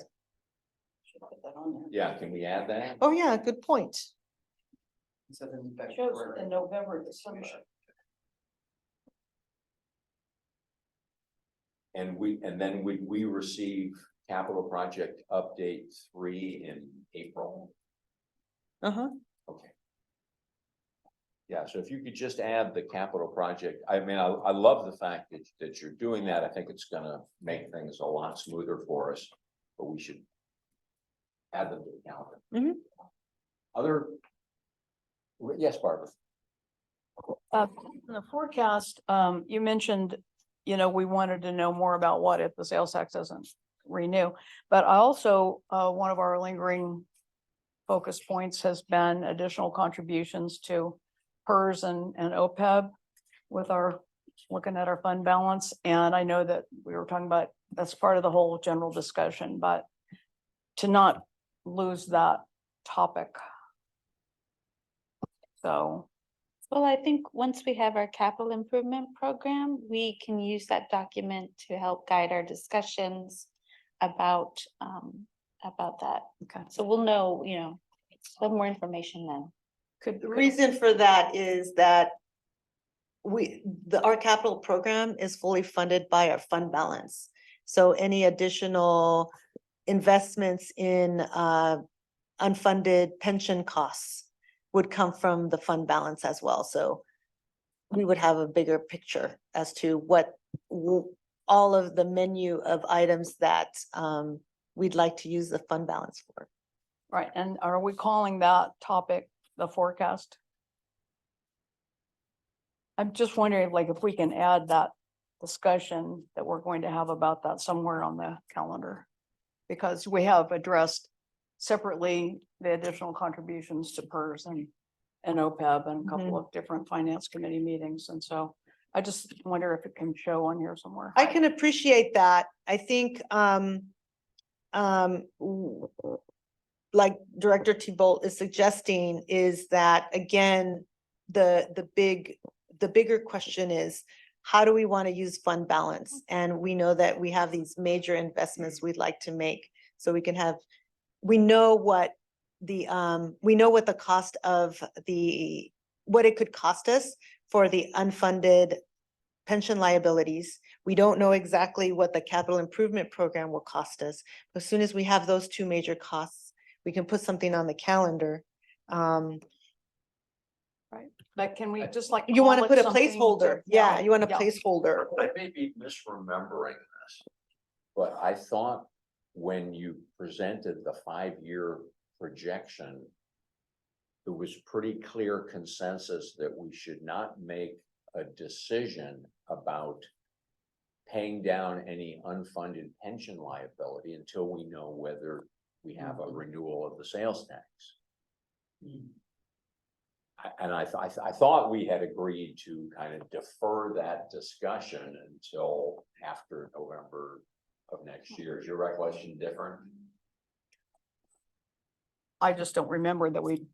Yeah, can we add that? Oh, yeah, good point. Shows in November, December. And then would we receive capital project update 3 in April? Uh-huh. Okay. Yeah, so if you could just add the capital project, I mean, I love the fact that you're doing that. I think it's gonna make things a lot smoother for us, but we should add them to the calendar. Mhm. Other, yes, Barbara. In the forecast, you mentioned, we wanted to know more about what if the sales tax doesn't renew. But I also, one of our lingering focus points has been additional contributions to PERS and OPEB with looking at our fund balance. And I know that we were talking about, that's part of the whole general discussion, but to not lose that topic. So. Well, I think once we have our capital improvement program, we can use that document to help guide our discussions about that. Okay. So we'll know, some more information then. The reason for that is that our capital program is fully funded by our fund balance. So any additional investments in unfunded pension costs would come from the fund balance as well. So we would have a bigger picture as to what all of the menu of items that we'd like to use the fund balance for. Right, and are we calling that topic the forecast? I'm just wondering, like, if we can add that discussion that we're going to have about that somewhere on the calendar. Because we have addressed separately the additional contributions to PERS and OPEB and a couple of different finance committee meetings. And so I just wonder if it can show on here somewhere. I can appreciate that. I think like Director T-Bolt is suggesting is that, again, the bigger question is, how do we want to use fund balance? And we know that we have these major investments we'd like to make, so we know what the cost of what it could cost us for the unfunded pension liabilities. We don't know exactly what the capital improvement program will cost us. As soon as we have those 2 major costs, we can put something on the calendar. Right, but can we just like? You want to call it put a something placeholder. to- Yeah, you want a yeah. placeholder. I may be misremembering this, but I thought when you presented the 5-year projection, there was pretty clear consensus that we should not make a decision about paying down any unfunded pension liability until we know whether we have a renewal of the sales tax. And I thought we had agreed to kind of defer that discussion until after November of next year. Is your recollection different? I just don't remember that we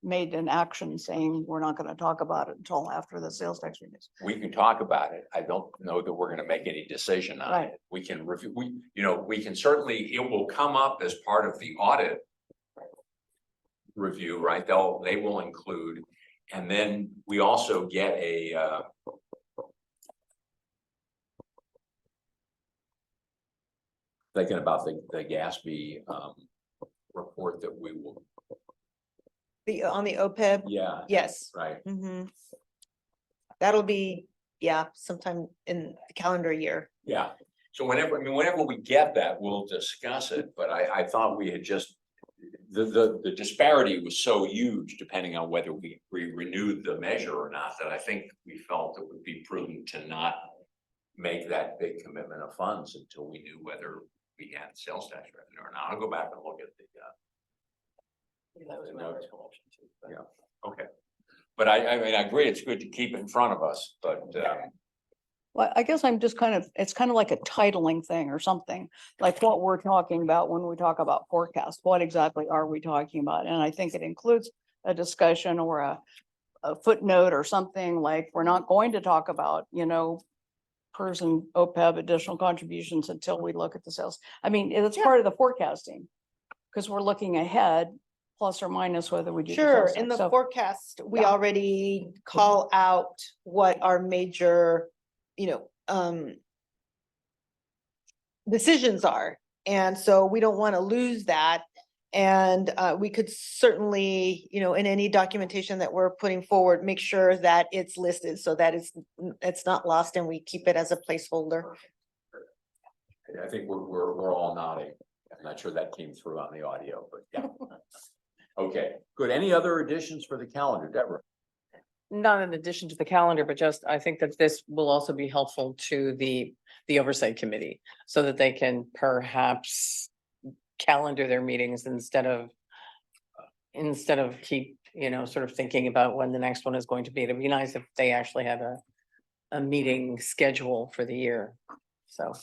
made an action saying we're not gonna talk about it until after the sales tax release. We can talk about it. I don't know that we're gonna make any decision on Right. it. We can review, we can certainly, it will come up as part of the audit review, right? They will include, and then we also get thinking about the Gatsby, report that we will, On the OPEB, yeah, yes. right. That'll be, yeah, sometime in the calendar year. Yeah, so whenever we get that, we'll discuss it, but I thought we had just. The disparity was so huge depending on whether we renewed the measure or not, that I think we felt it would be prudent to not. Make that big commitment of funds until we knew whether we had sales tax revenue or not. I'll go back and look at the notes. Yeah, okay. But I mean, I agree, it's good to keep it in front of us, but Well, I guess I'm just it's kind of like a titling thing or something, like what we're talking about when we talk about forecast. What exactly are we talking about? And I think it includes a discussion or a footnote or something like, we're not going to talk about, person OPEB additional contributions until we look at the sales. I mean, it's part of the forecasting. Because we're looking ahead, plus or minus whether we do. Sure, sales in the tax. So, forecast, we yeah. already call out what our major, decisions are. And so we don't want to lose that. And we could certainly, in any documentation that we're putting forward, make sure that it's listed so that it's not lost and we keep it as a placeholder. I think we're all nodding. I'm not sure that came through on the audio, but yeah. Okay, good. Any other additions for the calendar, Deborah? Not in addition to the calendar, but just, I think that this will also be helpful to the oversight committee so that they can perhaps calendar their meetings instead of keep, sort of thinking about when the next one is going to be. It'd be nice if they actually had a meeting schedule for the year. So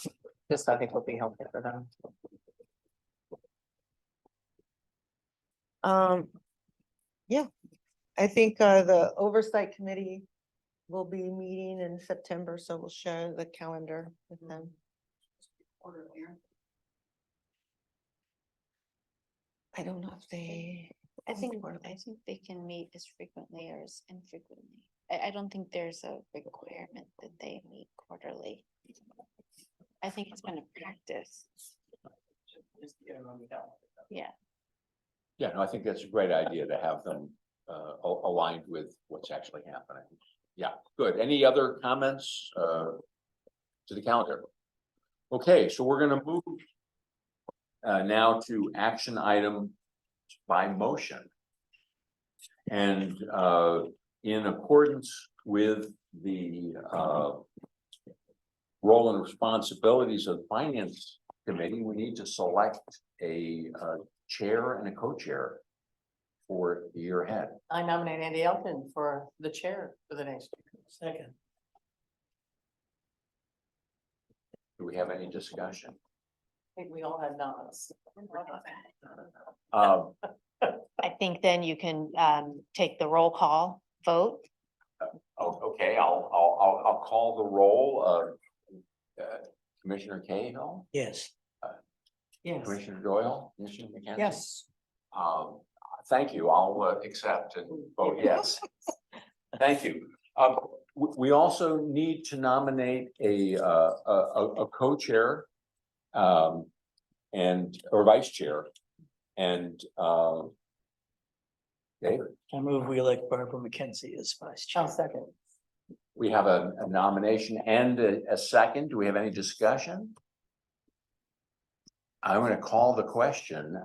this, I think, will be helpful for them. Yeah, I think the oversight committee will be meeting in September, so we'll share the calendar with them. I don't know if they. I think they can meet as frequently or as infrequently. I don't think there's a requirement that they meet quarterly. I think it's been a practice. Yeah. Yeah, no, I think that's a great idea to have them aligned with what's actually happening. Yeah, good. Any other comments to the calendar? Okay, so we're gonna move now to action item by motion. And in accordance with the role and responsibilities of the Finance Committee, we need to select a chair and a co-chair for the year ahead. I nominate Andy Elkin for the chair for the next year. Second. Do we have any discussion? I think we all had nods. I think then you can take the roll call vote. Okay, I'll call the roll of Commissioner Cahill, Yes. Yes. Commissioner Doyle, Commissioner McKenzie. Yes. Thank you. I'll accept and vote yes. Thank you. We also need to nominate a co-chair or vice chair. And David, I move we elect Barbara McKenzie as vice chair. I'll second. we have a nomination and a second. Do we have any discussion? I'm going to call the question.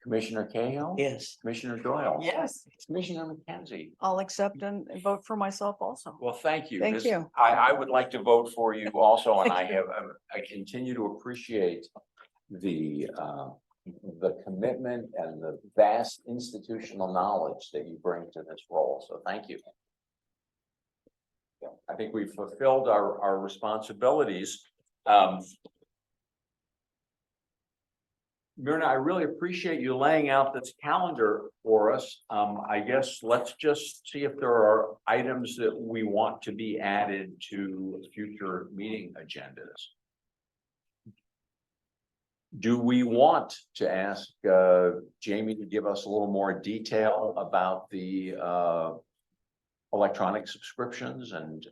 Commissioner Cahill? Yes. Commissioner Doyle? Yes. Commissioner McKenzie? I'll accept and vote for myself also. Well, thank you. Thank This- you. I would like to vote for you also, and I continue to appreciate the commitment and the vast institutional knowledge that you bring to this role. So thank you. Yeah, I think we've fulfilled our responsibilities. Myrna, I really appreciate you laying out this calendar for us. I guess let's just see if there are items that we want to be added to future meeting agendas. Do we want to ask Jamie to give us a little more detail about the electronic subscriptions and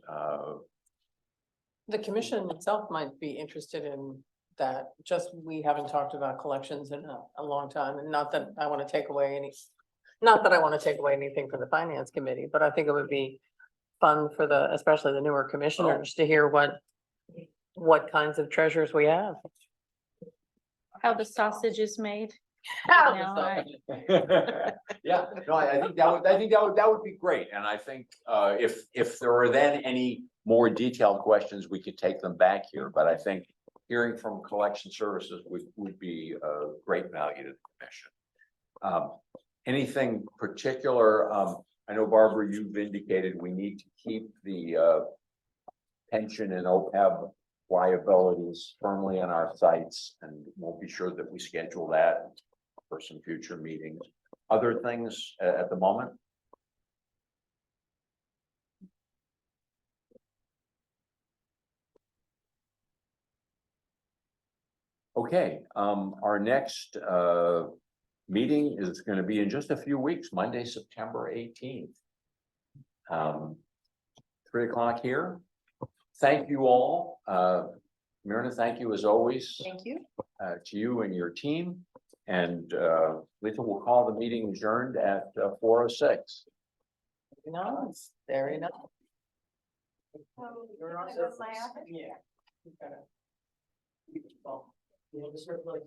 The commission itself might be interested in that, just we haven't talked about collections in a long time, and not that I want to take away anything from the finance committee, but I think it would be fun for especially the newer commissioners to hear what kinds of treasures we have. How the sausage is made. How You know, yeah, no, I think that would be great. And I think if there are then any more detailed questions, we could take them back here. But I think hearing from collection services would be a great value to the commission. Anything particular? I know, Barbara, you've indicated we need to keep the pension and OPEB liabilities firmly in our sights, and we'll be sure that we schedule that for some future meetings. Other things at the moment? Okay, our next meeting is going to be in just a few weeks, Monday, September 18th. 3 o'clock here. Thank you all. Myrna, thank you as always. Thank you. To you and your team. And Lisa will call the meeting adjourned at 4:06. Nice, very nice. Can I go to my office? Yeah. You gotta- Well, you know, this is like